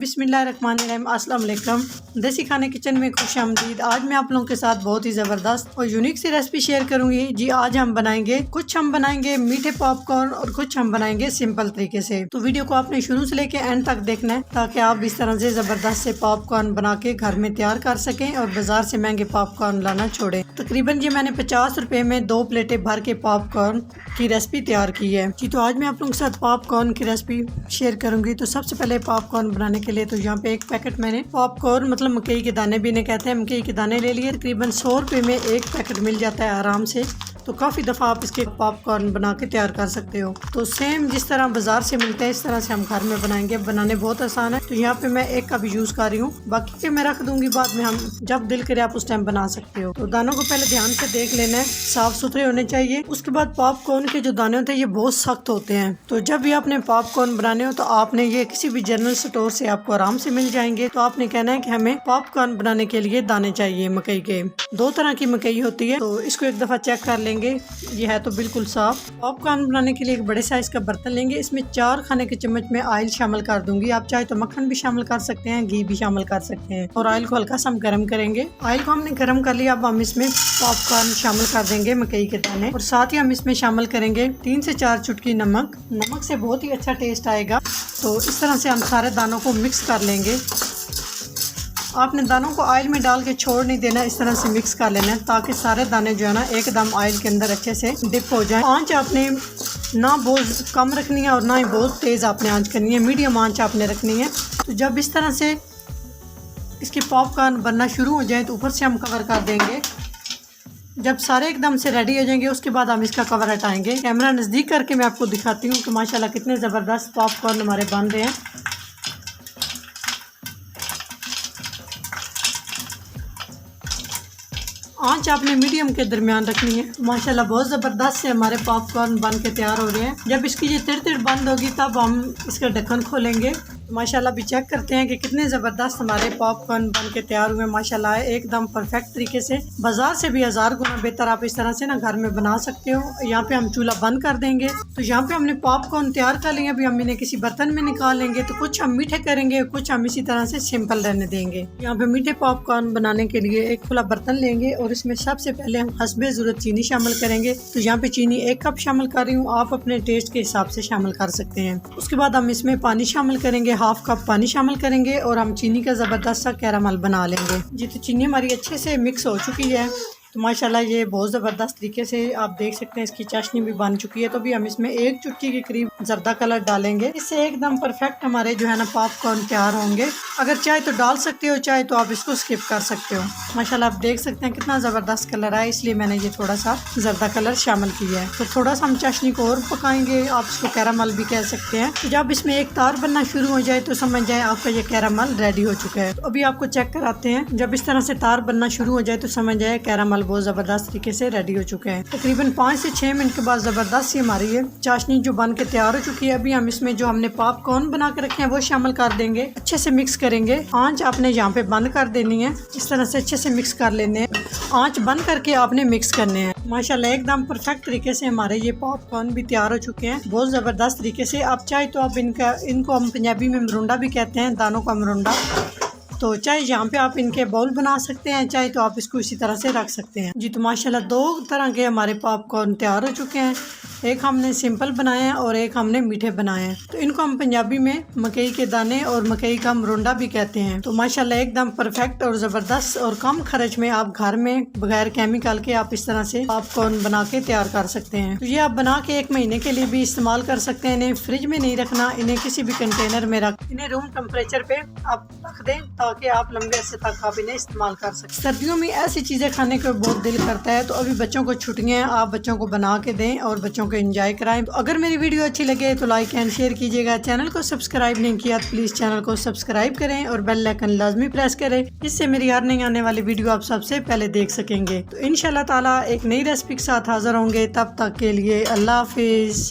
बिस्मिल्लाहिर्रहमानिर्रहीम, अस्सलाम वालेकुम। देसी खाने किचन में खुशामदीद। आज मैं आप लोगों के साथ बहुत ही ज़बरदस्त और यूनिक सी रेसिपी शेयर करूंगी जी। आज हम बनाएंगे मीठे पॉपकॉर्न और कुछ हम बनाएंगे सिंपल तरीके से। तो वीडियो को आपने शुरू से लेके एंड तक देखना है ताकि आप इस तरह से ज़बरदस्त से पॉपकॉर्न बना के घर में तैयार कर सकें और बाजार से महंगे पॉपकॉर्न लाना छोड़ें। तकरीबन जी मैंने 50 रुपए में 2 प्लेटें भर के पॉपकॉर्न की रेसिपी तैयार की है जी। तो आज मैं आप लोगों के साथ पॉपकॉर्न की रेसिपी शेयर करूंगी। तो सबसे पहले पॉपकॉर्न बनाने के लिए तो यहाँ पे एक पैकेट मैंने पॉपकॉर्न मतलब मकई के दाने भी इन्हें कहते हैं, मकई के दाने ले लिए। तकरीबन 100 रुपए में एक पैकेट मिल जाता है आराम से। तो काफ़ी दफ़ा आप इसके पॉपकॉर्न बना के तैयार कर सकते हो। तो सेम जिस तरह बाजार से मिलते हैं इस तरह से हम घर में बनाएंगे। बनाने बहुत आसान है। तो यहाँ पे मैं एक कप यूज़ कर रही हूँ, बाकी के मैं रख दूंगी बाद में, हम जब दिल करे आप उस टाइम बना सकते हो। तो दानों को पहले ध्यान से देख लेना है, साफ सुथरे होने चाहिए। उसके बाद पॉपकॉर्न के जो दाने होते हैं ये बहुत सख्त होते हैं। तो जब भी आपने पॉपकॉर्न बनाने हो तो आपने ये किसी भी जनरल स्टोर से आपको आराम से मिल जाएंगे। तो आपने कहना है कि हमें पॉपकॉर्न बनाने के लिए दाने चाहिए मकई के। 2 तरह की मकई होती है, तो इसको एक दफ़ा चेक कर लेंगे। ये है तो बिल्कुल साफ। पॉपकॉर्न बनाने के लिए एक बड़े साइज का बर्तन लेंगे। इसमें 4 खाने के चम्मच में ऑयल शामिल कर दूंगी। आप चाहे तो मक्खन भी शामिल कर सकते हैं, घी भी शामिल कर सकते हैं। और ऑयल को हल्का सा हम गर्म करेंगे। ऑयल को हमने गर्म कर लिया। अब हम इसमें पॉपकॉर्न शामिल कर देंगे मकई के दाने, और साथ ही हम इसमें शामिल करेंगे 3 से 4 चुटकी नमक। नमक से बहुत ही अच्छा टेस्ट आएगा। तो इस तरह से हम सारे दानों को मिक्स कर लेंगे। आपने दानों को ऑयल में डाल के छोड़ नहीं देना, इस तरह से मिक्स कर लेना है ताकि सारे दाने जो है ना एकदम ऑयल के अंदर अच्छे से डिप हो जाए। आंच आपने ना बहुत कम रखनी है और ना ही बहुत तेज़ आपने आंच करनी है, मीडियम आंच आपने रखनी है। तो जब इस तरह से इसके पॉपकॉर्न बनना शुरू हो जाए तो ऊपर से हम कवर कर देंगे। जब सारे एकदम से रेडी हो जाएंगे उसके बाद हम इसका कवर हटाएंगे। कैमरा नज़दीक करके मैं आपको दिखाती हूँ कि माशाल्लाह कितने ज़बरदस्त पॉपकॉर्न हमारे बन रहे हैं। आंच आपने मीडियम के दरमियान रखनी है। माशाल्लाह बहुत ज़बरदस्त से हमारे पॉपकॉर्न बन के तैयार हो रहे हैं। जब इसकी ये तिड़ बंद होगी तब हम इसका ढक्कन खोलेंगे। माशाल्लाह भी चेक करते हैं कि कितने ज़बरदस्त हमारे पॉपकॉर्न बन के तैयार हुए। माशाल्लाह एकदम परफेक्ट तरीके से, बाजार से भी 1000 गुना बेहतर आप इस तरह से ना घर में बना सकते हो। यहाँ पे हम चूल्हा बंद कर देंगे। तो यहाँ पे हमने पॉपकॉर्न तैयार कर लिए। अभी हम इन्हें किसी बर्तन में निकाल लेंगे। तो कुछ हम मीठे करेंगे, कुछ हम इसी तरह से सिंपल रहने देंगे। यहाँ पे मीठे पॉपकॉर्न बनाने के लिए एक खुला बर्तन लेंगे और इसमें सबसे पहले हम हस्बे ज़रूरत चीनी शामिल करेंगे। तो यहाँ पे चीनी 1 कप शामिल कर रही हूँ, आप अपने टेस्ट के हिसाब से शामिल कर सकते हैं। उसके बाद हम इसमें पानी शामिल करेंगे, 1/2 कप पानी शामिल करेंगे और हम चीनी का ज़बरदस्त सा कैरामल बना लेंगे जी। तो चीनी हमारी अच्छे से मिक्स हो चुकी है। तो माशाल्लाह ये बहुत ज़बरदस्त तरीके से आप देख सकते हैं इसकी चाशनी भी बन चुकी है। तो भी हम इसमें 1 चुटकी के करीब जर्दा कलर डालेंगे। इससे एकदम परफेक्ट हमारे जो है ना पॉपकॉर्न तैयार होंगे। अगर चाहे तो डाल सकते हो, चाहे तो आप इसको स्किप कर सकते हो। माशाल्लाह आप देख सकते हैं कितना ज़बरदस्त कलर है, इसलिए मैंने ये थोड़ा सा जर्दा कलर शामिल किया है। तो थोड़ा सा हम चाशनी को और पकाएंगे, आप इसको कैरामल भी कह सकते हैं। तो जब इसमें एक तार बनना शुरू हो जाए तो समझ जाए आपका ये कैरामल रेडी हो चुका है। तो अभी आपको चेक कराते हैं। जब इस तरह से तार बनना शुरू हो जाए तो समझ जाए कैरामल बहुत ज़बरदस्त तरीके से रेडी हो चुके हैं। तकरीबन 5 से 6 मिनट के बाद ज़बरदस्त सी हमारी ये चाशनी जो बन के तैयार हो चुकी है। अभी हम इसमें जो हमने पॉपकॉर्न बना के रखे हैं वो शामिल कर देंगे। अच्छे से मिक्स करेंगे। आंच आपने यहाँ पे बंद कर देनी है, इस तरह से अच्छे से मिक्स कर लेने हैं। आंच बंद करके आपने मिक्स करने हैं। माशाल्लाह एकदम परफेक्ट तरीके से हमारे ये पॉपकॉर्न भी तैयार हो चुके हैं, बहुत ज़बरदस्त तरीके से। आप चाहे तो आप इनको हम पंजाबी में मरुंडा भी कहते हैं, दानों का मरुंडा। तो चाहे यहाँ पे आप इनके बाउल बना सकते हैं, चाहे तो आप इसको इसी तरह से रख सकते हैं जी। तो माशाल्लाह 2 तरह के हमारे पॉपकॉर्न तैयार हो चुके हैं। एक हमने सिंपल बनाए हैं और एक हमने मीठे बनाए हैं। तो इनको हम पंजाबी में मकई के दाने और मकई का मरुंडा भी कहते हैं। तो माशाल्लाह एकदम परफेक्ट और ज़बरदस्त और कम खर्च में आप घर में बगैर केमिकल के आप इस तरह से पॉपकॉर्न बना के तैयार कर सकते हैं। तो ये आप बना के 1 महीने के लिए भी इस्तेमाल कर सकते हैं। इन्हें फ्रिज में नहीं रखना, इन्हें किसी भी कंटेनर में इन्हें रूम टेम्परेचर पे आप रख दें ताकि आप लंबे अरसे तक आप इन्हें इस्तेमाल कर सकते। सर्दियों में ऐसी चीज़ें खाने का बहुत दिल करता है। तो अभी बच्चों को छुट्टियां हैं, आप बच्चों को बना के दें और बच्चों को एंजॉय कराएं। तो अगर मेरी वीडियो अच्छी लगे तो लाइक एंड शेयर कीजिएगा। चैनल को सब्सक्राइब नहीं किया तो प्लीज़ चैनल को सब्सक्राइब करें और बेल आइकन लाजमी प्रेस करें, जिससे मेरी हर नई आने वाली वीडियो आप सबसे पहले देख सकेंगे। तो इंशाल्लाह ताला एक नई रेसिपी के साथ हाजिर होंगे। तब तक के लिए अल्लाह हाफिज़।